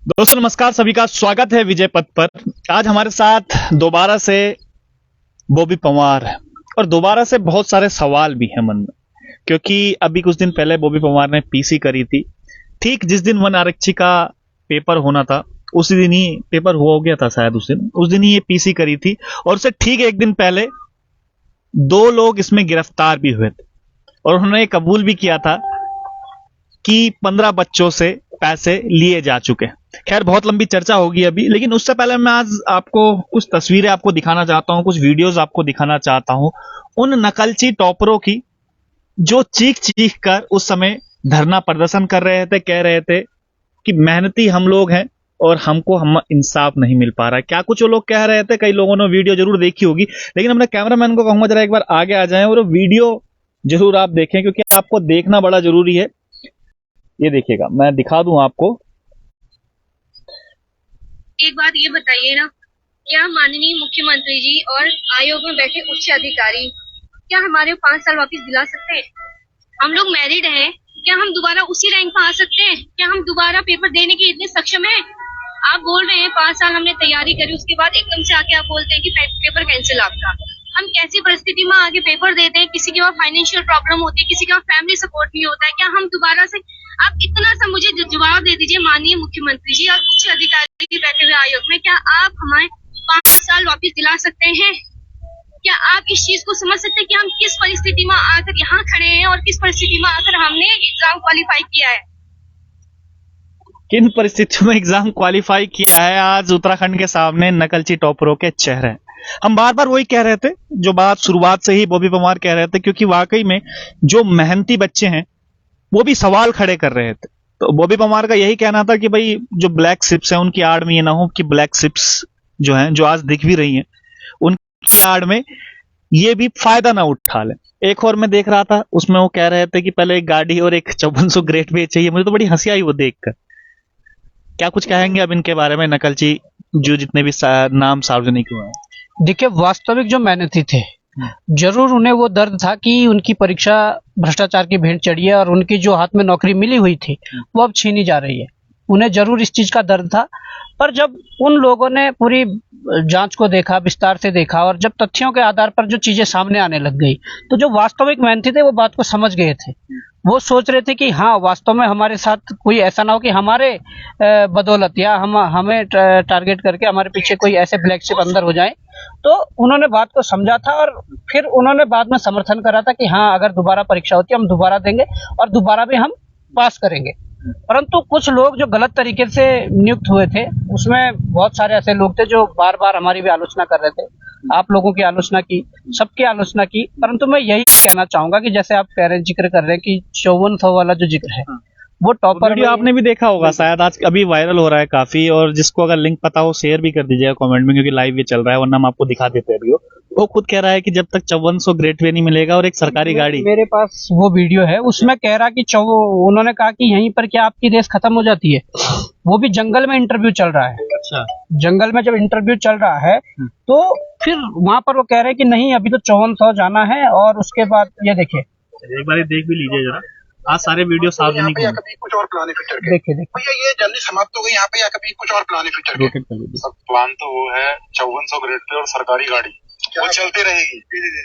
दोस्तों नमस्कार, सभी का स्वागत है विजय पथ पर। आज हमारे साथ दोबारा से बॉबी पंवार है और दोबारा से बहुत सारे सवाल भी हैं मन में, क्योंकि अभी कुछ दिन पहले बॉबी पंवार ने पीसी करी थी। ठीक जिस दिन वन आरक्षी का पेपर होना था उसी दिन ही पेपर हो गया था, शायद उस दिन ही ये पीसी करी थी। और उससे ठीक एक दिन पहले दो लोग इसमें गिरफ्तार भी हुए थे और उन्होंने कबूल भी किया था कि 15 बच्चों से पैसे लिए जा चुके हैं। खैर बहुत लंबी चर्चा होगी अभी, लेकिन उससे पहले मैं आज आपको कुछ तस्वीरें आपको दिखाना चाहता हूं, कुछ वीडियोस आपको दिखाना चाहता हूं उन नकलची टॉपरों की जो चीख चीख कर उस समय धरना प्रदर्शन कर रहे थे, कह रहे थे कि मेहनती हम लोग हैं और हमको इंसाफ नहीं मिल पा रहा है। क्या कुछ वो लोग कह रहे थे, कई लोगों ने वीडियो जरूर देखी होगी, लेकिन अपने कैमरामैन को कहूंगा जरा एक बार आगे आ जाएं और वीडियो जरूर आप देखें, क्योंकि आपको देखना बड़ा जरूरी है। ये देखिएगा, मैं दिखा दूं आपको। एक बात ये बताइए ना, क्या माननीय मुख्यमंत्री जी और आयोग में बैठे उच्च अधिकारी क्या हमारे 5 साल वापस दिला सकते हैं? हम लोग मैरिड हैं, क्या हम दोबारा उसी रैंक पर आ सकते हैं? क्या हम दोबारा पेपर देने के इतने सक्षम हैं? आप बोल रहे हैं 5 साल हमने तैयारी करी, उसके बाद एकदम से आके आप बोलते हैं कि पेपर कैंसिल आपका। हम कैसी परिस्थिति में आगे पेपर देते हैं? किसी के पास फाइनेंशियल प्रॉब्लम होती है, किसी का फैमिली सपोर्ट नहीं होता है। क्या हम दोबारा से, आप इतना सा मुझे जवाब दे दीजिए माननीय मुख्यमंत्री जी और उच्च अधिकारी बैठे हुए आयोग में, क्या आप हमें 5 साल वापस दिला सकते हैं? क्या आप इस चीज को समझ सकते हैं कि हम किस परिस्थिति में आकर यहाँ खड़े हैं और किस परिस्थिति में आकर हमने एग्जाम क्वालिफाई किया है? किन परिस्थितियों में एग्जाम क्वालिफाई किया है, आज उत्तराखंड के सामने नकलची टॉपरों के चेहरे हैं। हम बार बार वही कह रहे थे, जो बात शुरुआत से ही बॉबी पंवार कह रहे थे, क्योंकि वाकई में जो मेहनती बच्चे हैं वो भी सवाल खड़े कर रहे थे। तो बॉबी पंवार का यही कहना था कि भाई जो ब्लैक शिप्स हैं उनकी आड़ में ये ना हो कि ब्लैक शिप्स जो हैं, जो आज दिख भी रही हैं, उनकी आड़ में ये भी फायदा ना उठा ले। एक और मैं देख रहा था, उसमें वो कह रहे थे कि पहले एक गाड़ी और एक 5400 ग्रेट पे चाहिए। मुझे तो बड़ी हंसी आई वो देखकर। क्या कुछ कहेंगे अब इनके बारे में, नकलची जो जितने भी नाम सार्वजनिक हुए हैं? देखिए, वास्तविक जो मेहनती थे, जरूर उन्हें वो दर्द था कि उनकी परीक्षा भ्रष्टाचार की भेंट चढ़ी है और उनकी जो हाथ में नौकरी मिली हुई थी वो अब छीनी जा रही है। उन्हें जरूर इस चीज का दर्द था, पर जब उन लोगों ने पूरी जांच को देखा, विस्तार से देखा और जब तथ्यों के आधार पर जो चीजें सामने आने लग गई, तो जो वास्तविक मेहनती थे वो बात को समझ गए थे। वो सोच रहे थे कि हाँ, वास्तव में हमारे साथ कोई ऐसा ना हो कि हमारे बदौलत या हमें टारगेट करके हमारे पीछे कोई ऐसे ब्लैक शिप अंदर हो जाए। तो उन्होंने बात को समझा था और फिर उन्होंने बाद में समर्थन करा था कि हाँ, अगर दोबारा परीक्षा होती है हम दोबारा देंगे और दोबारा भी हम पास करेंगे। परंतु कुछ लोग जो गलत तरीके से नियुक्त हुए थे, उसमें बहुत सारे ऐसे लोग थे जो बार बार हमारी भी आलोचना कर रहे थे। आप लोगों की आलोचना की, सबकी आलोचना की, परंतु मैं यही कहना चाहूंगा कि जैसे आप कह रहे हैं, जिक्र कर रहे हैं कि 5400 वाला जो जिक्र है, वो टॉपर वीडियो आपने भी देखा होगा शायद, आज अभी वायरल हो रहा है काफी। और जिसको अगर लिंक पता हो शेयर भी कर दीजिएगा कमेंट में, क्योंकि लाइव ये चल रहा है, वरना हम आपको दिखा देते हैं। वो खुद कह रहा है कि जब तक 5400 ग्रेट वे नहीं मिलेगा और एक सरकारी गाड़ी। मेरे पास वो वीडियो है, उसमें कह रहा कि उन्होंने कहा कि यहीं पर क्या आपकी रेस खत्म हो जाती है? वो भी जंगल में इंटरव्यू चल रहा है। अच्छा, जंगल में जब इंटरव्यू चल रहा है तो फिर वहां पर वो कह रहे हैं कि नहीं, अभी तो 5400 जाना है। और उसके बाद ये देखिए, एक बार देख भी लीजिए जरा, आज सारे वीडियो सार्वजनिक हैं। कभी कुछ और प्लान है फ्यूचर के? देखिए भैया ये जल्दी समाप्त हो गई यहाँ पे, या कभी कुछ और प्लान है फ्यूचर के? सब प्लान तो वो है 5400 ग्रेड पे और सरकारी गाड़ी वो चलती रहेगी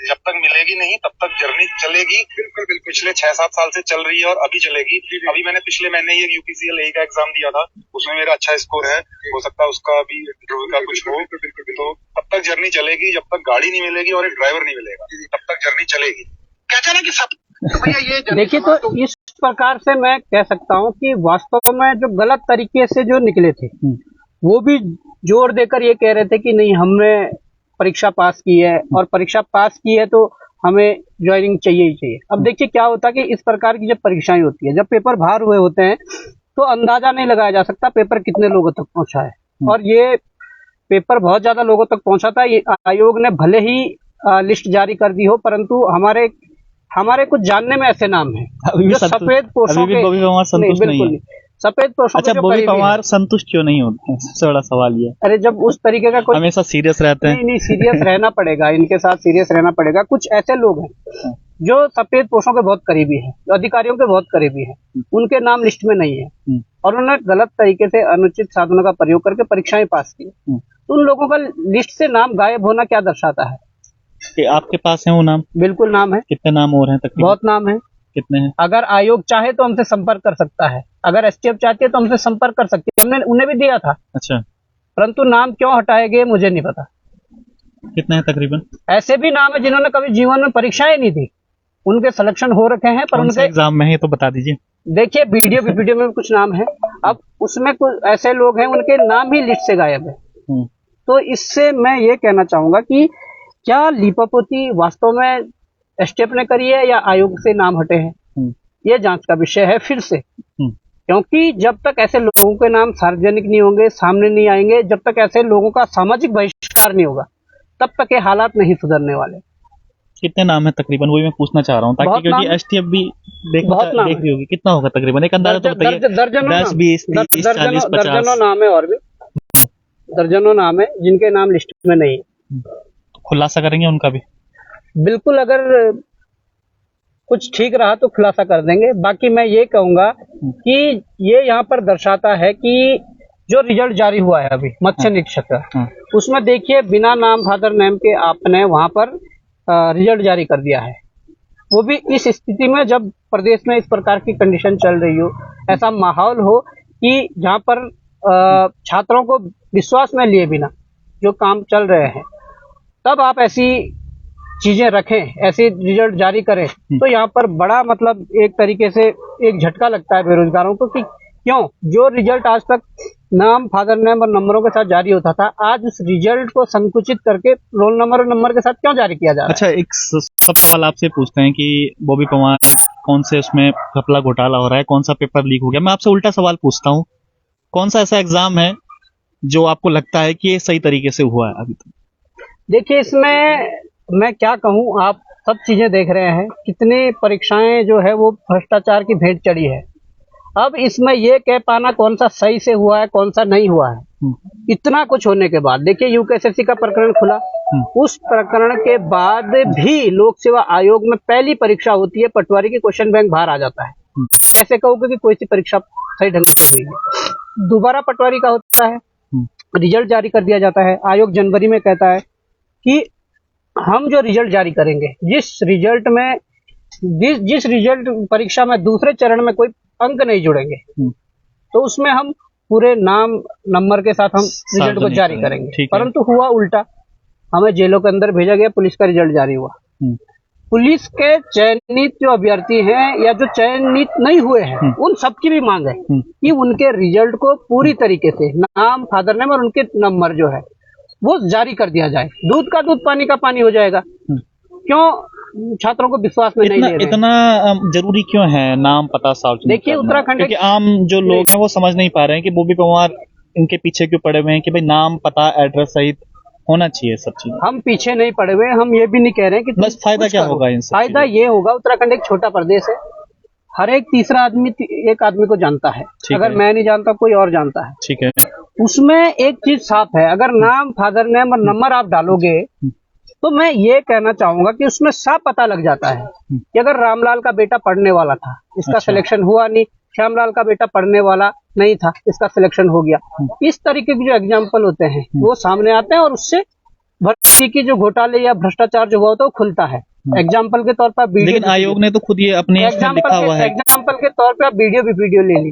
जब तक मिलेगी नहीं, तब तक जर्नी चलेगी। बिल्कुल बिल्कुल, पिछले 6-7 साल से चल रही है और अभी चलेगी। अभी मैंने पिछले महीने ही एक यूपीसीएल ए का एग्जाम दिया था, उसमें मेरा अच्छा स्कोर है, हो सकता है उसका भी इंटरव्यू का कुछ हो। तो तब तक जर्नी चलेगी, जब तक गाड़ी नहीं मिलेगी और एक ड्राइवर नहीं मिलेगा तब तक जर्नी चलेगी। कहते ना कि सब तो भैया ये देखिए, तो इस प्रकार से मैं कह सकता हूँ कि वास्तव में जो गलत तरीके से जो निकले थे, वो भी जोर देकर ये कह रहे थे कि नहीं, हमने परीक्षा पास की है और परीक्षा पास की है तो हमें ज्वाइनिंग चाहिए ही चाहिए। अब देखिए क्या होता है कि इस प्रकार की जब परीक्षाएं होती है, जब पेपर बाहर हुए होते हैं, तो अंदाजा नहीं लगाया जा सकता पेपर कितने लोगों तक पहुंचा है। और ये पेपर बहुत ज्यादा लोगों तक पहुंचा था। ये आयोग ने भले ही लिस्ट जारी कर दी हो, परंतु हमारे कुछ जानने में ऐसे नाम है जो सफेद पोषों के, संतुष्ट नहीं है। सफेद पोषों। अच्छा, बॉबी पंवार संतुष्ट क्यों नहीं होते हैं? सबसे बड़ा सवाल ये। अरे जब उस तरीके का कोई हमेशा सीरियस रहते हैं। नहीं, सीरियस रहना पड़ेगा, इनके साथ सीरियस रहना पड़ेगा। कुछ ऐसे लोग हैं जो सफेद पोषों के बहुत करीबी हैं, अधिकारियों के बहुत करीबी हैं, उनके नाम लिस्ट में नहीं है। और उन्होंने गलत तरीके से अनुचित साधनों का प्रयोग करके परीक्षाएं पास की, तो उन लोगों का लिस्ट से नाम गायब होना क्या दर्शाता है? कि आपके पास है वो नाम? बिल्कुल नाम है। कितने नाम और हैं तकरीबन? बहुत नाम है। कितने हैं? अगर आयोग चाहे तो हमसे संपर्क कर सकता है, अगर एसटीएफ चाहती है तो हमसे संपर्क कर सकती है, हमने उन्हें भी दिया था। अच्छा, परंतु नाम क्यों हटाए गए मुझे नहीं पता। कितने हैं तकरीबन? ऐसे भी नाम है जिन्होंने कभी जीवन में परीक्षाएं नहीं दी, उनके सिलेक्शन हो रखे हैं, पर उनके एग्जाम में है तो बता दीजिए। देखिए वीडियो में कुछ नाम है, अब उसमें कुछ ऐसे लोग हैं उनके नाम ही लिस्ट से गायब है। तो इससे मैं ये कहना चाहूंगा कि क्या लीपापोती वास्तव में एसटीएफ ने करी है या आयोग से नाम हटे हैं, ये जांच का विषय है फिर से। क्योंकि जब तक ऐसे लोगों के नाम सार्वजनिक नहीं होंगे, सामने नहीं आएंगे, जब तक ऐसे लोगों का सामाजिक बहिष्कार नहीं होगा, तब तक ये हालात नहीं सुधरने वाले। कितने नाम है तकरीबन, वही मैं पूछना चाह रहा हूँ, ताकि क्योंकि एसटीएफ भी देख रही होगी। कितना होगा तकरीबन, एक अंदाजा तो बताइए। 10, 20, 30, 40, 50 दर्जनों नाम है, और भी दर्जनों नाम है जिनके नाम लिस्ट में नहीं है। खुलासा करेंगे उनका भी? बिल्कुल, अगर कुछ ठीक रहा तो खुलासा कर देंगे। बाकी मैं ये कहूंगा कि ये यहाँ पर दर्शाता है कि जो रिजल्ट जारी हुआ है अभी मत्स्य निरीक्षक का, उसमें देखिए बिना नाम फादर नेम के आपने वहां पर रिजल्ट जारी कर दिया है, वो भी इस स्थिति में जब प्रदेश में इस प्रकार की कंडीशन चल रही हो, ऐसा माहौल हो कि जहाँ पर छात्रों को विश्वास में लिए बिना जो काम चल रहे हैं, तब आप ऐसी चीजें रखें, ऐसे रिजल्ट जारी करें, तो यहाँ पर बड़ा मतलब एक तरीके से एक झटका लगता है बेरोजगारों को कि क्यों जो रिजल्ट आज तक नाम फादर नेम और नंबरों के साथ जारी होता था, आज उस रिजल्ट को संकुचित करके रोल नंबर और नंबर के साथ क्यों जारी किया जा रहा है? अच्छा, एक सब सवाल आपसे पूछते हैं कि बॉबी पवार कौन से उसमें घपला घोटाला हो रहा है, कौन सा पेपर लीक हो गया। मैं आपसे उल्टा सवाल पूछता हूँ, कौन सा ऐसा एग्जाम है जो आपको लगता है कि ये सही तरीके से हुआ है अभी तक? देखिए, इसमें मैं क्या कहूँ, आप सब चीजें देख रहे हैं, कितनी परीक्षाएं जो है वो भ्रष्टाचार की भेंट चढ़ी है। अब इसमें ये कह पाना कौन सा सही से हुआ है कौन सा नहीं हुआ है, इतना कुछ होने के बाद देखिए यूकेएसएससी का प्रकरण खुला, उस प्रकरण के बाद भी लोक सेवा आयोग में पहली परीक्षा होती है, पटवारी की क्वेश्चन बैंक बाहर आ जाता है। ऐसे कहोगे कि कोई सी परीक्षा सही ढंग से हुई है, दोबारा पटवारी का होता है, रिजल्ट जारी कर दिया जाता है। आयोग जनवरी में कहता है कि हम जो रिजल्ट जारी करेंगे, जिस रिजल्ट परीक्षा में दूसरे चरण में कोई अंक नहीं जुड़ेंगे, तो उसमें हम पूरे नाम नंबर के साथ हम रिजल्ट को जारी करेंगे। परंतु हुआ उल्टा, हमें जेलों के अंदर भेजा गया, पुलिस का रिजल्ट जारी हुआ। पुलिस के चयनित जो अभ्यर्थी हैं या जो चयनित नहीं हुए हैं, उन सबकी भी मांग है कि उनके रिजल्ट को पूरी तरीके से नाम फादर नेम और उनके नंबर जो है वो जारी कर दिया जाए। दूध का दूध पानी का पानी हो जाएगा। क्यों छात्रों को विश्वास में नहीं ले रहे? इतना जरूरी क्यों है नाम पता सार्वजनिक? देखिए उत्तराखंड, क्योंकि आम जो लोग हैं वो समझ नहीं पा रहे हैं कि बॉबी पवार इनके पीछे क्यों पड़े हुए हैं कि भाई नाम पता एड्रेस सहित होना चाहिए सब चीज। हम पीछे नहीं पड़े हुए, हम ये भी नहीं कह रहे हैं कि बस फायदा क्या होगा इनसे? फायदा ये होगा, उत्तराखंड एक छोटा प्रदेश है, हर एक तीसरा आदमी एक आदमी को जानता है, अगर मैं नहीं जानता कोई और जानता है। ठीक है, उसमें एक चीज साफ है, अगर नाम फादर नेम और नंबर आप डालोगे तो मैं ये कहना चाहूंगा कि उसमें साफ पता लग जाता है कि अगर रामलाल का बेटा पढ़ने वाला था, इसका सिलेक्शन हुआ नहीं, श्यामलाल का बेटा पढ़ने वाला नहीं था, इसका सिलेक्शन हो गया। इस तरीके के जो एग्जाम्पल होते हैं वो सामने आते हैं और उससे भर्ती की जो घोटाले या भ्रष्टाचार जो हुआ होता है वो खुलता है। एग्जाम्पल के तौर पर लेकिन आयोग ने तो खुद ये अपने लिखा हुआ है। एग्जाम्पल के तौर पर आप वीडियो ले ली।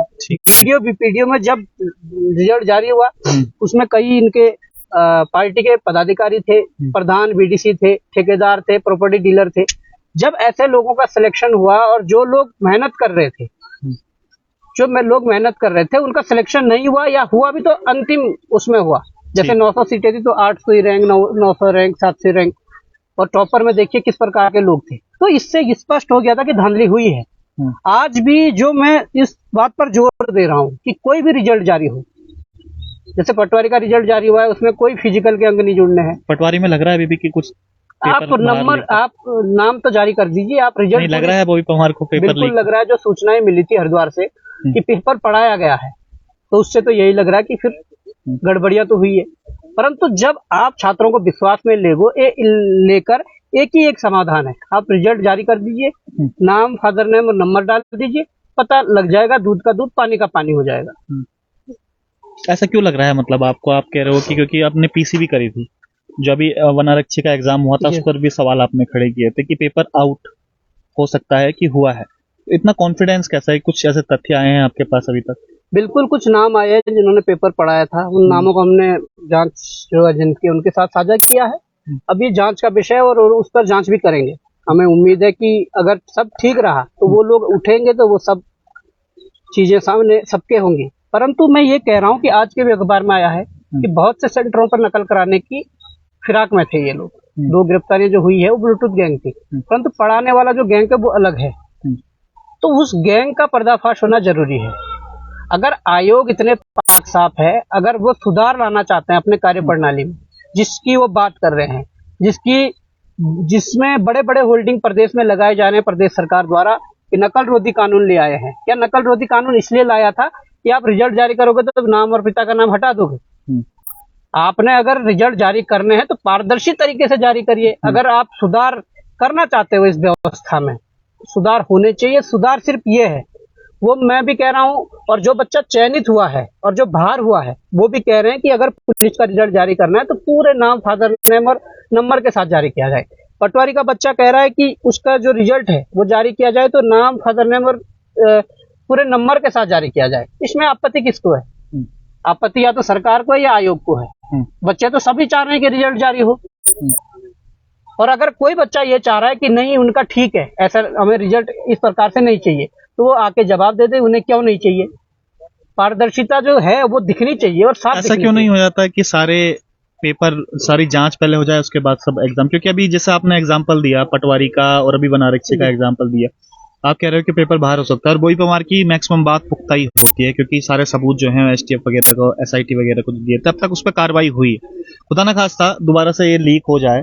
वीडियो में जब रिजल्ट जारी हुआ उसमें कई इनके पार्टी के पदाधिकारी थे, प्रधान बीडीसी थे, ठेकेदार थे, प्रॉपर्टी डीलर थे। जब ऐसे लोगों का सिलेक्शन हुआ और जो लोग मेहनत कर रहे थे, उनका सिलेक्शन नहीं हुआ या हुआ भी तो अंतिम उसमें हुआ। जैसे 900 सीटें थी तो 800 रैंक, 900 रैंक, 700 रैंक, और टॉपर में देखिए किस प्रकार के लोग थे। तो इससे स्पष्ट हो गया था कि धांधली हुई है। आज भी जो मैं इस बात पर जोर दे रहा हूँ कि कोई भी रिजल्ट जारी हो, जैसे पटवारी का रिजल्ट जारी हुआ है उसमें कोई फिजिकल के अंक नहीं जुड़ने हैं। पटवारी में लग रहा है अभी कि कुछ आप नंबर, आप नाम तो जारी कर दीजिए, आप रिजल्ट नहीं लग रहा है बॉबी पवार को पेपर बिल्कुल लग रहा है। जो सूचनाएं मिली थी हरिद्वार से कि पेपर पढ़ाया गया है, तो उससे तो यही लग रहा है कि फिर गड़बड़ियां तो हुई है। परंतु जब आप छात्रों को विश्वास में लेकर एक ही एक समाधान है, आप रिजल्ट जारी कर दीजिए, नाम फादर नेम और नंबर डाल दीजिए पता लग जाएगा, दूध का दूध पानी का पानी हो जाएगा। ऐसा क्यों लग रहा है, मतलब आपको, आप कह रहे हो कि क्योंकि आपने पीसी भी करी थी, जो अभी वन आरक्षी का एग्जाम हुआ था उस पर भी सवाल आपने खड़े किए थे कि पेपर आउट हो सकता है कि हुआ है, इतना कॉन्फिडेंस कैसा है? कुछ ऐसे तथ्य आए हैं आपके पास अभी तक? बिल्कुल, कुछ नाम आए हैं जिन्होंने पेपर पढ़ाया था, उन नामों को हमने जांच जो एजेंसी उनके साथ साझा किया है। अब ये जांच का विषय और उस पर जांच भी करेंगे। हमें उम्मीद है कि अगर सब ठीक रहा तो वो लोग उठेंगे तो वो सब चीजें सामने सबके होंगी। परंतु मैं ये कह रहा हूँ कि आज के भी अखबार में आया है कि बहुत से सेंटरों पर नकल कराने की फिराक में थे ये लोग। 2 गिरफ्तारियां जो हुई है वो ब्लूटूथ गैंग थी, परंतु पढ़ाने वाला जो गैंग है वो अलग है। तो उस गैंग का पर्दाफाश होना जरूरी है। अगर आयोग इतने पाक साफ है, अगर वो सुधार लाना चाहते हैं अपने कार्य प्रणाली में, जिसकी वो बात कर रहे हैं, जिसमें बड़े बड़े होल्डिंग प्रदेश में लगाए जा रहे हैं प्रदेश सरकार द्वारा कि नकल रोधी कानून ले आए हैं। क्या नकल रोधी कानून इसलिए लाया था कि आप रिजल्ट जारी करोगे तो नाम और पिता का नाम हटा दोगे? आपने अगर रिजल्ट जारी करने हैं तो पारदर्शी तरीके से जारी करिए। अगर आप सुधार करना चाहते हो इस व्यवस्था में, सुधार होने चाहिए। सुधार सिर्फ ये है, वो मैं भी कह रहा हूं, और जो बच्चा चयनित हुआ है और जो बाहर हुआ है वो भी कह रहे हैं कि अगर पुलिस का रिजल्ट जारी करना है तो पूरे नाम, फादर नेम और नंबर के साथ जारी किया जाए। पटवारी का बच्चा कह रहा है कि उसका जो रिजल्ट है वो जारी किया जाए तो नाम, फादर नेम और पूरे नंबर के साथ जारी किया जाए। इसमें आपत्ति किसको है? आपत्ति या तो सरकार को है या आयोग को है। बच्चे तो सभी चाह रहे हैं कि रिजल्ट जारी हो, और अगर कोई बच्चा ये चाह रहा है कि नहीं उनका ठीक है, ऐसा हमें रिजल्ट इस प्रकार से नहीं चाहिए, तो वो आके जवाब दे दे उन्हें क्यों नहीं चाहिए। पारदर्शिता जो है वो दिखनी चाहिए और साफ। ऐसा क्यों नहीं हो जाता कि सारे पेपर, सारी जांच पहले हो जाए उसके बाद सब एग्जाम? क्योंकि अभी जैसे आपने एग्जाम्पल दिया पटवारी का और अभी वन आरक्षी का एग्जाम्पल दिया, आप कह रहे हो कि पेपर बाहर हो सकता है, और बोबी परमार की मैक्सिमम बात पुख्ता ही होती है क्योंकि सारे सबूत जो हैं एसटीएफ वगैरह को, एसआईटी वगैरह को दिए, तब तक उस पर कार्रवाई हुई है। खुदा न खास्ता दोबारा से ये लीक हो जाए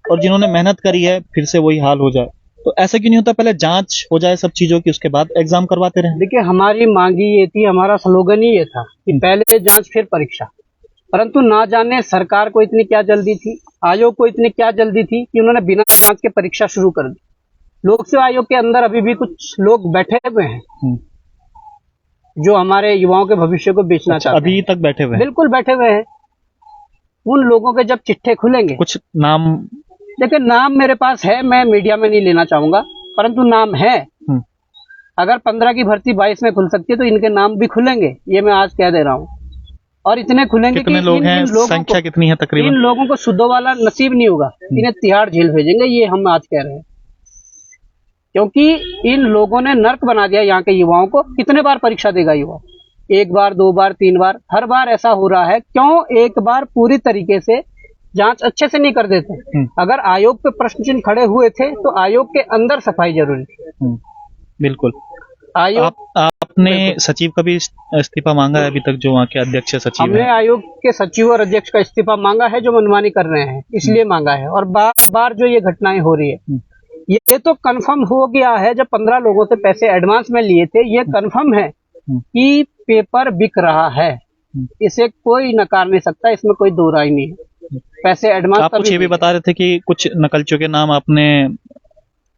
और जिन्होंने मेहनत करी है फिर से वही हाल हो जाए, तो ऐसा क्यों नहीं होता? पहले जांच हो जाए सब चीजों की, उसके बाद एग्जाम करवाते रहे। देखिए, हमारी मांग ही ये थी, हमारा स्लोगन ही ये था कि पहले जांच फिर परीक्षा। परंतु ना जाने सरकार को इतनी क्या जल्दी थी, आयोग को इतनी क्या जल्दी थी कि उन्होंने बिना जांच के परीक्षा शुरू कर दी। लोक सेवा आयोग के अंदर अभी भी कुछ लोग बैठे हुए हैं जो हमारे युवाओं के भविष्य को बेचना चाहते हैं। अभी तक बैठे हुए हैं? बिल्कुल बैठे हुए हैं। उन लोगों के जब चिट्ठे खुलेंगे, कुछ नाम, देखिए नाम मेरे पास है, मैं मीडिया में नहीं लेना चाहूंगा, परंतु नाम है। अगर 15 की भर्ती 22 में खुल सकती है तो इनके नाम भी खुलेंगे, ये मैं आज कह दे रहा हूँ। और इतने खुलेंगे कि लोग हैं, संख्या कितनी है तकरीबन? इन लोगों को शुद्ध वाला नसीब नहीं होगा, इन्हें तिहाड़ जेल भेजेंगे, ये हम आज कह रहे हैं। क्योंकि इन लोगों ने नर्क बना दिया यहाँ के युवाओं को। कितने बार परीक्षा देगा युवा? 1 बार, 2 बार, 3 बार, हर बार ऐसा हो रहा है। क्यों एक बार पूरी तरीके से जांच अच्छे से नहीं कर देते? अगर आयोग पे प्रश्न चिन्ह खड़े हुए थे तो आयोग के अंदर सफाई जरूरी थी। बिल्कुल। आयोग, आपने सचिव का भी इस्तीफा मांगा है अभी तक, जो वहाँ के अध्यक्ष सचिव हमने आयोग के सचिव और अध्यक्ष का इस्तीफा मांगा है, जो मनमानी कर रहे हैं इसलिए मांगा है। और बार बार जो ये घटनाएं हो रही है, ये तो कंफर्म हो गया है। जब 15 लोगों से पैसे एडवांस में लिए थे, ये कंफर्म है कि पेपर बिक रहा है, इसे कोई नकार नहीं सकता, इसमें कोई दो राय नहीं है। पैसे एडवांस। आप कुछ ये भी बता रहे थे कि कुछ नकलचियों के नाम आपने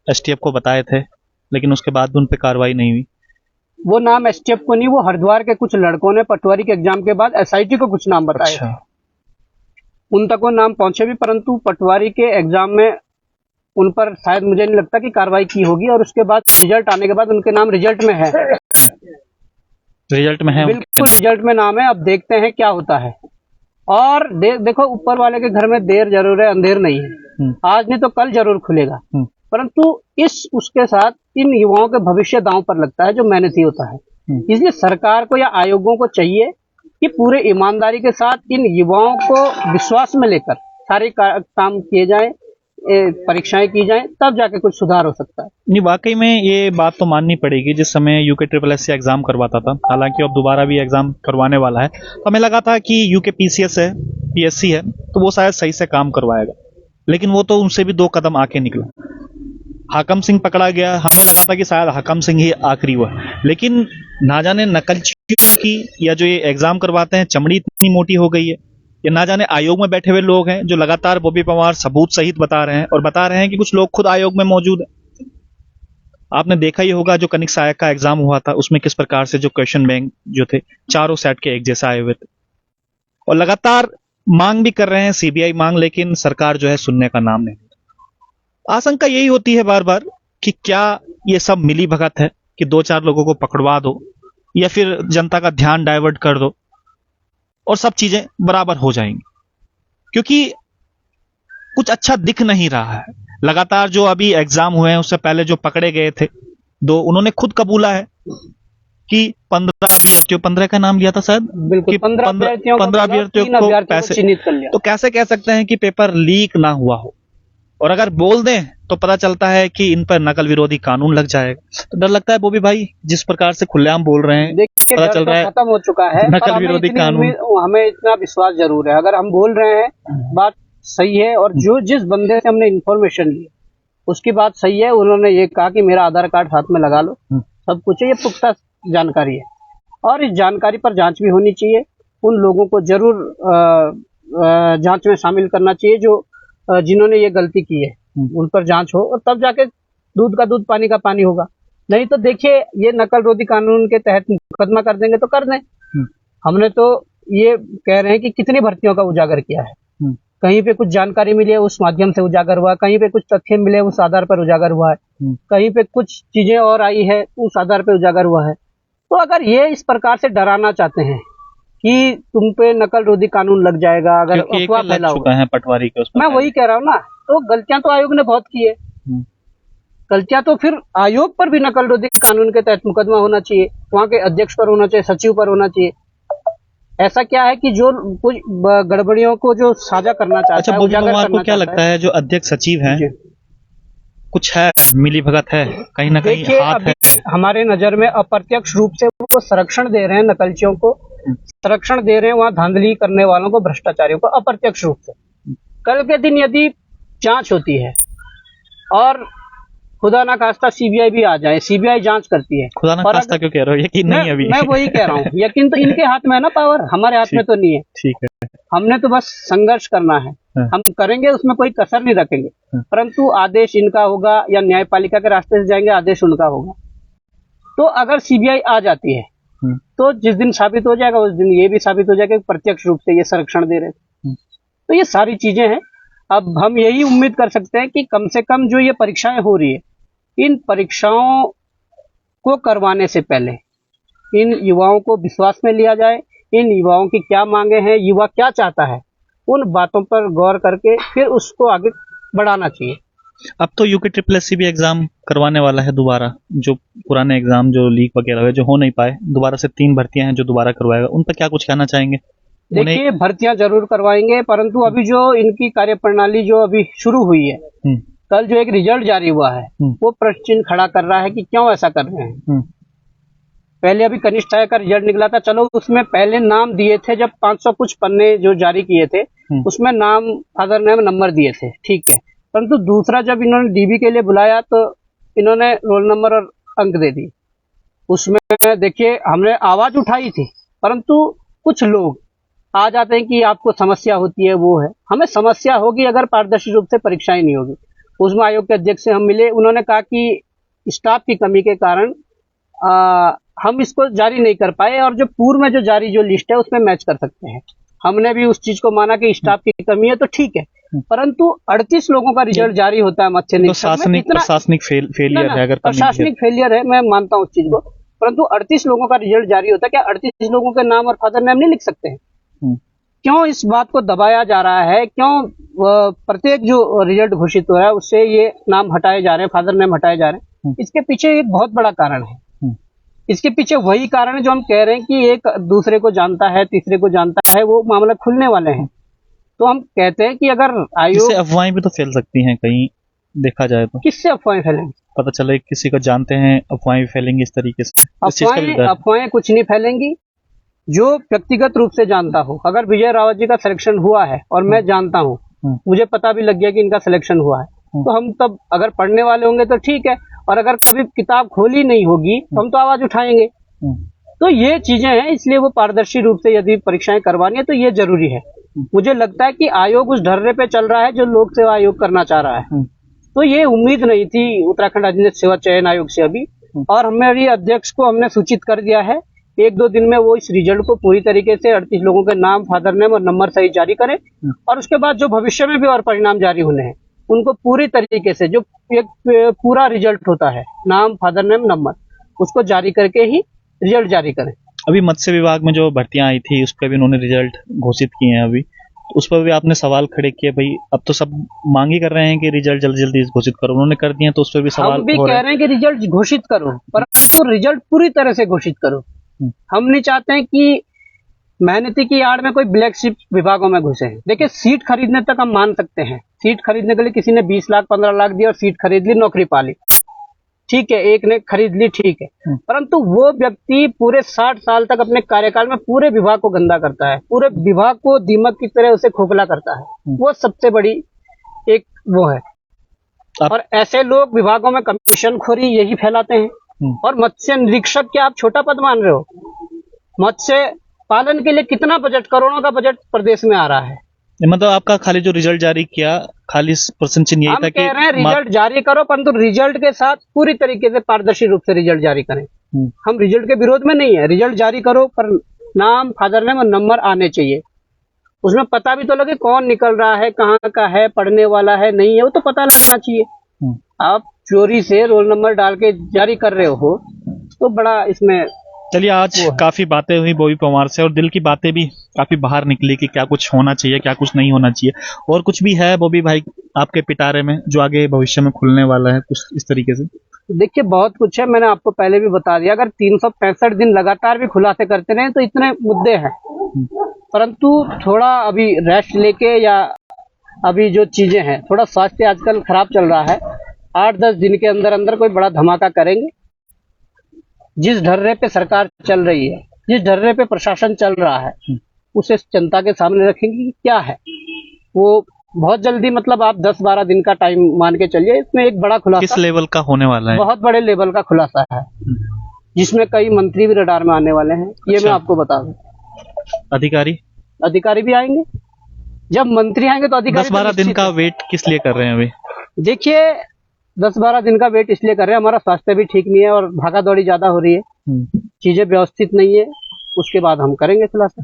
एसटीएफ को बताए थे, लेकिन उसके बाद उन पे कार्रवाई नहीं हुई। वो नाम एसटीएफ को नहीं, वो हरिद्वार के कुछ लड़कों ने पटवारी के एग्जाम के बाद एसआईटी को कुछ नाम बताए। अच्छा। उन तक वो नाम पहुंचे भी, परंतु पटवारी के एग्जाम में उन पर शायद मुझे नहीं लगता कि कार्रवाई की होगी। और उसके बाद रिजल्ट आने के बाद उनके नाम रिजल्ट में है। रिजल्ट में है? बिल्कुल रिजल्ट में नाम है। अब देखते हैं क्या होता है। और देखो, ऊपर वाले के घर में देर जरूर है, अंधेर नहीं है। आज नहीं तो कल जरूर खुलेगा। परंतु उसके साथ इन युवाओं के भविष्य दांव पर लगता है, जो मेहनती होता है। इसलिए सरकार को या आयोगों को चाहिए कि पूरे ईमानदारी के साथ इन युवाओं को विश्वास में लेकर सारे काम किए जाएं, परीक्षाएं की जाएं, तब जाके कुछ सुधार हो सकता है। नहीं, वाकई में ये बात तो माननी पड़ेगी। जिस समय यूके SSS एग्जाम करवाता था, हालांकि अब दोबारा भी एग्जाम करवाने वाला है, तो हमें लगा था कि यूके PCS है, PSC है, तो वो शायद सही से काम करवाएगा, लेकिन वो तो उनसे भी 2 कदम आके निकला। हाकम सिंह पकड़ा गया, हमें लगा था कि शायद हाकम सिंह ही आखिरी हुआ, लेकिन ना जाने नकलचियों की या जो ये एग्जाम करवाते हैं चमड़ी इतनी मोटी हो गई है, या ना जाने आयोग में बैठे हुए लोग हैं जो लगातार बोबी परमार सबूत सहित बता रहे हैं, और बता रहे हैं कि कुछ लोग खुद आयोग में मौजूद हैं। आपने देखा ही होगा जो कनिक सहायक का एग्जाम हुआ था उसमें किस प्रकार से जो क्वेश्चन बैंक जो थे चारों सेट के एक जैसे आए हुए थे, और लगातार मांग भी कर रहे हैं सीबीआई मांग, लेकिन सरकार जो है सुनने का नाम नहीं। आशंका यही होती है बार बार कि क्या ये सब मिली भगत है कि 2-4 लोगों को पकड़वा दो या फिर जनता का ध्यान डाइवर्ट कर दो और सब चीजें बराबर हो जाएंगी, क्योंकि कुछ अच्छा दिख नहीं रहा है। लगातार जो अभी एग्जाम हुए हैं उससे पहले जो पकड़े गए थे दो, उन्होंने खुद कबूला है कि 15 का नाम लिया था शायद, बिल्कुल 15 अभ्यर्थियों को पैसे चिन्हित कर लिया। तो कैसे कह सकते हैं कि पेपर लीक ना हुआ हो, और अगर बोल दें तो पता चलता है कि इन पर नकल विरोधी कानून लग जाएगा। तो डर लगता है बॉबी भाई, जिस प्रकार से खुलेआम बोल रहे हैं, पता चल रहा है खत्म हो चुका है नकल विरोधी कानून। हमें इतना विश्वास जरूर है, अगर हम बोल रहे हैं बात सही है, और जो जिस बंदे से हमने इन्फॉर्मेशन ली उसकी बात सही है, उन्होंने ये कहा कि मेरा आधार कार्ड साथ में लगा लो, सब कुछ है, ये पुख्ता जानकारी है और इस जानकारी पर जांच भी होनी चाहिए। उन लोगों को जरूर जांच में शामिल करना चाहिए जो जिन्होंने ये गलती की है, उन पर जांच हो और तब जाके दूध का दूध पानी का पानी होगा। नहीं तो देखिए, ये नकल विरोधी कानून के तहत मुकदमा कर देंगे तो कर दें। हमने तो ये कह रहे हैं कि कितनी भर्तियों का उजागर किया है, कहीं पे कुछ जानकारी मिली है उस माध्यम से उजागर हुआ, कहीं पे कुछ तथ्य मिले उस आधार पर उजागर हुआ है, कहीं पे कुछ चीजें और आई है उस आधार पर उजागर हुआ है। तो अगर ये इस प्रकार से डराना चाहते हैं कि तुम पे नकल विरोधी कानून लग जाएगा अगर अफवाह फैलाओगे, पटवारी के मैं वही कह रहा हूँ ना, तो गलतियां तो आयोग ने बहुत की है, गलतियां तो फिर आयोग पर भी नकल विरोधी कानून के तहत मुकदमा होना चाहिए, वहाँ के अध्यक्ष पर होना चाहिए, सचिव पर होना चाहिए। ऐसा क्या है कि जो कुछ गड़बड़ियों को जो साझा करना चाहता है, उजागर करना आपको क्या लगता है जो अध्यक्ष सचिव हैं कुछ है मिली भगत है, कहीं ना कहीं हाथ है? हमारे नजर में अप्रत्यक्ष रूप से वो संरक्षण दे रहे हैं नकलचियों को, संरक्षण दे रहे हैं वहाँ धांधली करने वालों को, भ्रष्टाचारियों को, अप्रत्यक्ष रूप से। कल के दिन यदि जांच होती है और खुदा ना खास्ता सीबीआई भी आ जाए, सीबीआई जांच करती है, खुदा ना खास्ता क्यों कह रहे हो, यकीन नहीं अभी मैं वही कह रहा हूँ, यकीन तो इनके हाथ में है ना, पावर हमारे हाथ में तो नहीं है। ठीक है, हमने तो बस संघर्ष करना है, हम करेंगे, उसमें कोई कसर नहीं रखेंगे, परंतु आदेश इनका होगा या न्यायपालिका के रास्ते से जाएंगे, आदेश उनका होगा। तो अगर सीबीआई आ जाती है तो जिस दिन साबित हो जाएगा उस दिन ये भी साबित हो जाएगा कि प्रत्यक्ष रूप से ये संरक्षण दे रहे थे। तो ये सारी चीजें हैं। अब हम यही उम्मीद कर सकते हैं कि कम से कम जो ये परीक्षाएं हो रही है, इन परीक्षाओं को करवाने से पहले इन युवाओं को विश्वास में लिया जाए, इन युवाओं की क्या मांगे हैं, युवा क्या चाहता है, उन बातों पर गौर करके फिर उसको आगे बढ़ाना चाहिए। अब तो यूके भी एग्जाम करवाने वाला है दोबारा, जो पुराने एग्जाम जो लीक वगैरह हुए जो हो नहीं पाए, दोबारा से 3 भर्तियां हैं जो दोबारा करवाएगा, उन पर क्या कुछ कहना चाहेंगे? देखिए, भर्तियां जरूर करवाएंगे, परंतु अभी जो इनकी कार्यप्रणाली जो अभी शुरू हुई है, कल जो एक रिजल्ट जारी हुआ है वो प्रश्न चिन्ह खड़ा कर रहा है कि क्यों ऐसा कर रहे हैं। पहले अभी कनिष्ठ सहायक का रिजल्ट निकला था, चलो उसमें पहले नाम दिए थे, जब 500 कुछ पन्ने जो जारी किए थे उसमें नाम, फादर नेम, नंबर दिए थे, ठीक है, परंतु दूसरा जब इन्होंने डीबी के लिए बुलाया तो इन्होंने रोल नंबर और अंक दे दी। उसमें देखिए, हमने आवाज उठाई थी, परंतु कुछ लोग आ जाते हैं कि आपको समस्या होती है, वो है, हमें समस्या होगी अगर पारदर्शी रूप से परीक्षाएं नहीं होगी। उसमें आयोग के अध्यक्ष से हम मिले, उन्होंने कहा कि स्टाफ की कमी के कारण हम इसको जारी नहीं कर पाए, और जो पूर्व में जो जारी जो लिस्ट है उसमें मैच कर सकते हैं। हमने भी उस चीज को माना कि स्टाफ की कमी है तो ठीक है, परंतु 38 लोगों का रिजल्ट जारी होता है मत्स्य प्रशासनिक फेलियर है, अगर प्रशासनिक फेलियर है, मैं मानता हूँ उस चीज को, परंतु 38 लोगों का रिजल्ट जारी होता है, क्या 38 लोगों के नाम और फादर नेम नहीं लिख सकते हैं? क्यों इस बात को दबाया जा रहा है? क्यों प्रत्येक जो रिजल्ट घोषित हो रहा है उससे ये नाम हटाए जा रहे हैं, फादर नेम हटाए जा रहे हैं? इसके पीछे एक बहुत बड़ा कारण है। इसके पीछे वही कारण है जो हम कह रहे हैं कि एक दूसरे को जानता है, तीसरे को जानता है, वो मामला खुलने वाले हैं। तो हम कहते हैं कि अगर आयोग, अफवाहें भी तो फैल सकती हैं कहीं देखा जाए तो। किससे अफवाहें फैलेंगी? पता चले किसी को जानते हैं, अफवाहें फैलेंगी इस तरीके से। अफवाहें कुछ नहीं फैलेंगी। जो व्यक्तिगत रूप से जानता हो, अगर विजय रावत जी का सिलेक्शन हुआ है और मैं जानता हूँ, मुझे पता भी लग गया कि इनका सिलेक्शन हुआ है, तो हम तब अगर पढ़ने वाले होंगे तो ठीक है, और अगर कभी किताब खोली नहीं होगी तो हम तो आवाज उठाएंगे। तो ये चीजें हैं, इसलिए वो पारदर्शी रूप से यदि परीक्षाएं करवानी है तो ये जरूरी है। मुझे लगता है कि आयोग उस ढर्रे पे चल रहा है जो लोक सेवा आयोग करना चाह रहा है। तो ये उम्मीद नहीं थी उत्तराखंड राजनीतिक सेवा चयन आयोग से अभी, और हमारी अध्यक्ष को हमने सूचित कर दिया है 1-2 दिन में वो इस रिजल्ट को पूरी तरीके से 38 लोगों के नाम, फादर नेम और नंबर सही जारी करें, और उसके बाद जो भविष्य में भी और परिणाम जारी होने हैं उनको पूरी तरीके से जो एक पूरा रिजल्ट होता है, नाम, फादर नेम, नंबर, उसको जारी करके ही रिजल्ट जारी करें। अभी मत्स्य विभाग में जो भर्तियां आई थी उस पर भी उन्होंने रिजल्ट घोषित किए हैं अभी, तो उस पर भी आपने सवाल खड़े किए, भाई अब तो सब मांग ही कर रहे हैं कि रिजल्ट जल्दी जल्दी घोषित करो, उन्होंने कर दिए तो उस पर भी सवाल हम भी कह रहे हैं कि रिजल्ट घोषित करो, परंतु रिजल्ट पूरी तरह से घोषित करो। हम नहीं चाहते हैं कि मेहनती की आड़ में कोई ब्लैक शिप विभागों में घुसे हैं। देखिए, सीट खरीदने तक हम मान सकते हैं, सीट खरीदने के लिए किसी ने 20 लाख 15 लाख दिया और सीट खरीद ली, नौकरी पा ली, ठीक है, एक ने खरीद ली, ठीक है, परंतु वो व्यक्ति पूरे 60 साल तक अपने कार्यकाल में पूरे विभाग को गंदा करता है, पूरे विभाग को दीमक की तरह उसे खोखला करता है, वो सबसे बड़ी एक वो है। और ऐसे लोग विभागों में कमीशन खोरी यही फैलाते हैं। और मत्स्य निरीक्षक क्या आप छोटा पद मान रहे हो? मत्स्य पालन के लिए कितना बजट, करोड़ों का बजट प्रदेश में आ रहा है। मतलब आपका खाली जो रिजल्ट जारी किया, खाली प्रश्न चिन्ह यही था कि कह रहे हैं रिजल्ट जारी करो, परंतु रिजल्ट के साथ पूरी तरीके से पारदर्शी रूप से रिजल्ट जारी करें। हम रिजल्ट के विरोध में नहीं है, रिजल्ट जारी करो, पर नाम, फादर नेम और नंबर आने चाहिए, उसमें पता भी तो लगे कौन निकल रहा है, कहाँ का है, पढ़ने वाला है नहीं है, वो तो पता लगना चाहिए। आप चोरी से रोल नंबर डाल के जारी कर रहे हो तो बड़ा इसमें। चलिए, आज काफी बातें हुई बॉबी परमार से और दिल की बातें भी काफी बाहर निकली कि क्या कुछ होना चाहिए, क्या कुछ नहीं होना चाहिए, और कुछ भी है बॉबी भाई आपके पिटारे में जो आगे भविष्य में खुलने वाला है कुछ इस तरीके से? देखिए, बहुत कुछ है, मैंने आपको पहले भी बता दिया। अगर 365 दिन लगातार भी खुलासे करते रहे तो इतने मुद्दे हैं, परंतु थोड़ा अभी रेस्ट लेके, या अभी जो चीजें हैं, थोड़ा स्वास्थ्य आजकल खराब चल रहा है, 8-10 दिन के अंदर अंदर कोई बड़ा धमाका करेंगे। जिस ढर्रे पे सरकार चल रही है, जिस ढर्रे पे प्रशासन चल रहा है, उसे जनता के सामने रखेंगे कि क्या है वो। बहुत जल्दी, मतलब आप 10-12 दिन का टाइम मान के चलिए, इसमें एक बड़ा खुलासा किस लेवल का होने वाला है? बहुत बड़े लेवल का खुलासा है, जिसमें कई मंत्री भी रडार में आने वाले हैं। ये मैं आपको बता दूं। अधिकारी भी आएंगे। जब मंत्री आएंगे तो अधिकारी 10-12 दिन का वेट किस लिए कर रहे हैं अभी? देखिए, 10-12 दिन का वेट इसलिए कर रहे हैं, हमारा स्वास्थ्य भी ठीक नहीं है और भागा दौड़ी ज्यादा हो रही है, चीजें व्यवस्थित नहीं है, उसके बाद हम करेंगे खुलासा।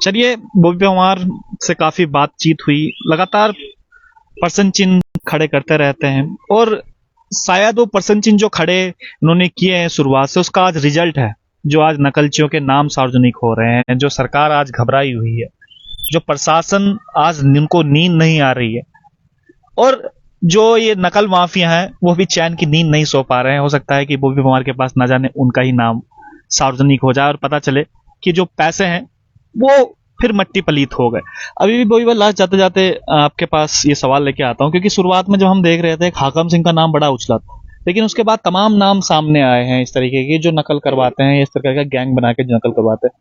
चलिए, बॉबी परमार से काफी बातचीत हुई, लगातार प्रश्न चिन्ह खड़े करते रहते हैं, और शायद वो प्रश्न चिन्ह जो खड़े उन्होंने किए हैं शुरुआत से, उसका आज रिजल्ट है, जो आज नकलचियों के नाम सार्वजनिक हो रहे हैं, जो सरकार आज घबराई हुई है, जो प्रशासन आज उनको नींद नहीं आ रही है, और जो ये नकल माफिया हैं वो भी चैन की नींद नहीं सो पा रहे हैं। हो सकता है कि बॉबी परमार के पास ना जाने उनका ही नाम सार्वजनिक हो जाए और पता चले कि जो पैसे हैं वो फिर मट्टी पलीत हो गए। अभी भी बॉबी भाई, लास्ट जाते जाते आपके पास ये सवाल लेके आता हूं, क्योंकि शुरुआत में जब हम देख रहे थे हाकम सिंह का नाम बड़ा उछला था, लेकिन उसके बाद तमाम नाम सामने आए हैं इस तरीके के जो नकल करवाते हैं, इस तरह का गैंग बना के जो नकल करवाते हैं।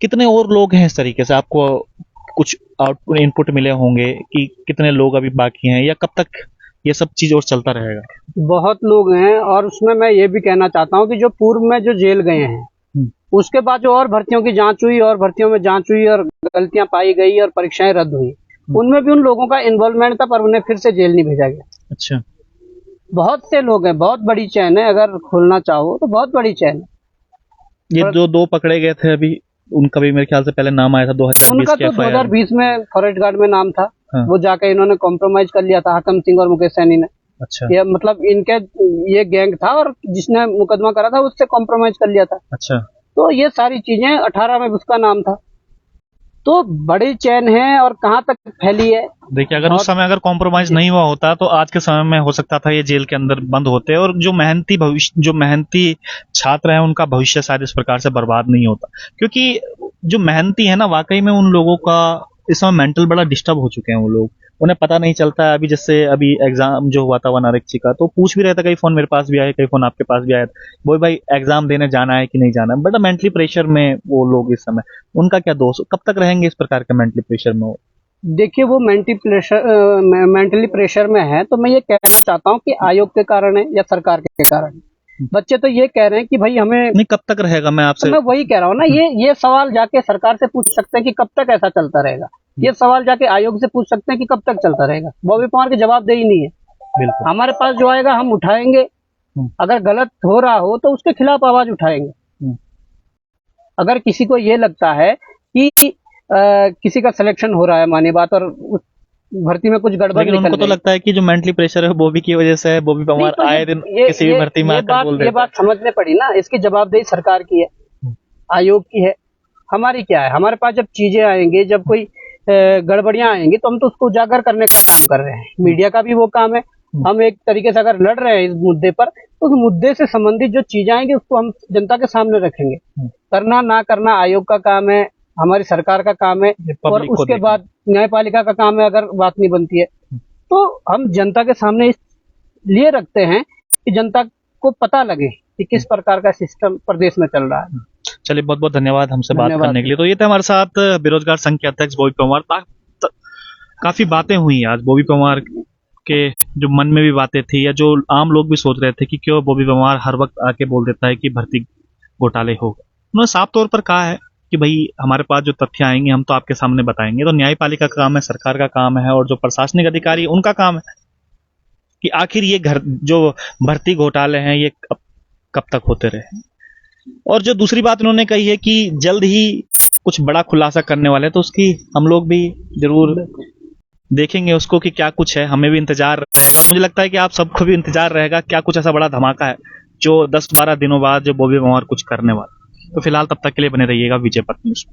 कितने और लोग हैं इस तरीके से? आपको कुछ आउटपुट इनपुट मिले होंगे कि कितने लोग अभी बाकी हैं, या कब तक ये सब चीज और चलता रहेगा? बहुत लोग हैं, और उसमें मैं ये भी कहना चाहता हूँ कि जो पूर्व में जो जेल गए हैं, उसके बाद जो और भर्तियों की जांच हुई और भर्तियों में जांच हुई और गलतियां पाई गई और परीक्षाएं रद्द हुई, उनमें भी उन लोगों का इन्वॉल्वमेंट था, पर उन्हें फिर से जेल नहीं भेजा गया। अच्छा, बहुत से लोग हैं, बहुत बड़ी चैन है, अगर खोलना चाहो तो बहुत बड़ी चैन है। ये जो 2 पकड़े गए थे अभी, उनका भी मेरे ख्याल से पहले नाम आया था 2020 उनका तो 2020 में फॉरेस्ट गार्ड में नाम था। हाँ। वो जाके इन्होंने कॉम्प्रोमाइज कर लिया था, हाकम सिंह और मुकेश सैनी ने। अच्छा। ये मतलब इनके ये गैंग था और जिसने मुकदमा करा था उससे कॉम्प्रोमाइज कर लिया था। अच्छा। तो ये सारी चीजें 18 में उसका नाम था, तो बड़ी चैन है और कहाँ तक फैली है। देखिए, अगर उस समय अगर कॉम्प्रोमाइज नहीं हुआ होता तो आज के समय में हो सकता था ये जेल के अंदर बंद होते, और जो मेहनती छात्र हैं उनका भविष्य शायद इस प्रकार से बर्बाद नहीं होता, क्योंकि जो मेहनती है ना, वाकई में उन लोगों का इस समय मेंटल बड़ा डिस्टर्ब हो चुके हैं वो लोग, उन्हें पता नहीं चलता है। अभी जैसे अभी एग्जाम जो हुआ था वन आरक्षी का, तो पूछ भी रहे थे, कई फोन मेरे पास भी आए, कई फोन आपके पास भी आए, वो भाई एग्जाम देने जाना है कि नहीं जाना है, बड़ा मेंटली प्रेशर में वो लोग इस समय। उनका क्या दोष, कब तक रहेंगे इस प्रकार के मेंटली प्रेशर में? देखिए, वो मेंटली प्रेशर में है, तो मैं ये कहना चाहता हूँ कि आयोग के कारण है या सरकार के कारण है। बच्चे तो ये कह रहे हैं कि भाई हमें नहीं, कब तक रहेगा? मैं आपसे तो मैं वही कह रहा हूँ ना, ये सवाल जाके सरकार से पूछ सकते हैं कि कब तक ऐसा चलता रहेगा। ये सवाल जाके आयोग से पूछ सकते हैं कि कब तक चलता रहेगा। बॉबी परमार के जवाब दे ही नहीं है। बिल्कुल। हमारे पास जो आएगा हम उठाएंगे, अगर गलत हो रहा हो तो उसके खिलाफ आवाज उठाएंगे। अगर किसी को ये लगता है कि किसी का सिलेक्शन हो रहा है, मानी बात, और उस भर्ती में कुछ गड़बड़ लेकिन उनको तो लगता है कि जो मेंटली प्रेशर है बॉबी की वजह से है, बॉबी पवार तो आए दिन किसी भी भर्ती में आकर बोल देते हैं। ये बात समझने पड़ी ना, इसकी जवाबदेही सरकार की है, आयोग की है, हमारी क्या है? हमारे पास जब चीजें आएंगी, जब कोई गड़बड़ियां आएंगी तो हम तो उसको उजागर करने का काम कर रहे हैं। मीडिया का भी वो काम है। हम एक तरीके से अगर लड़ रहे हैं इस मुद्दे पर, तो उस मुद्दे से संबंधित जो चीजें आएंगी उसको हम जनता के सामने रखेंगे। करना ना करना आयोग का काम है, हमारी सरकार का काम है, और उसके बाद न्यायपालिका का काम है अगर बात नहीं बनती है। तो हम जनता के सामने इसलिए रखते हैं कि जनता को पता लगे कि किस प्रकार का सिस्टम प्रदेश में चल रहा है। चलिए, बहुत बहुत धन्यवाद हमसे बात करने के लिए। तो ये थे हमारे साथ बेरोजगार संघ के अध्यक्ष बॉबी पवार। काफी बातें हुई आज बॉबी पवार के, जो मन में भी बातें थी या जो आम लोग भी सोच रहे थे कि क्यों बॉबी पवार हर वक्त आके बोल देता है कि भर्ती घोटाले हो गए। उन्होंने साफ तौर पर कहा है कि भाई हमारे पास जो तथ्य आएंगे हम तो आपके सामने बताएंगे। तो न्यायपालिका का काम है, सरकार का काम है, और जो प्रशासनिक अधिकारी उनका काम है कि आखिर ये जो भर्ती घोटाले हैं ये कब तक होते रहे। और जो दूसरी बात उन्होंने कही है कि जल्द ही कुछ बड़ा खुलासा करने वाले हैं, तो उसकी हम लोग भी जरूर देखेंगे उसको कि क्या कुछ है। हमें भी इंतजार रहेगा, मुझे लगता है कि आप सबको भी इंतजार रहेगा क्या कुछ ऐसा बड़ा धमाका है जो 10-12 दिनों बाद जो बॉबी पवार कुछ करने वाला। तो फिलहाल तब तक के लिए बने रहिएगा विजय पथ न्यूज़।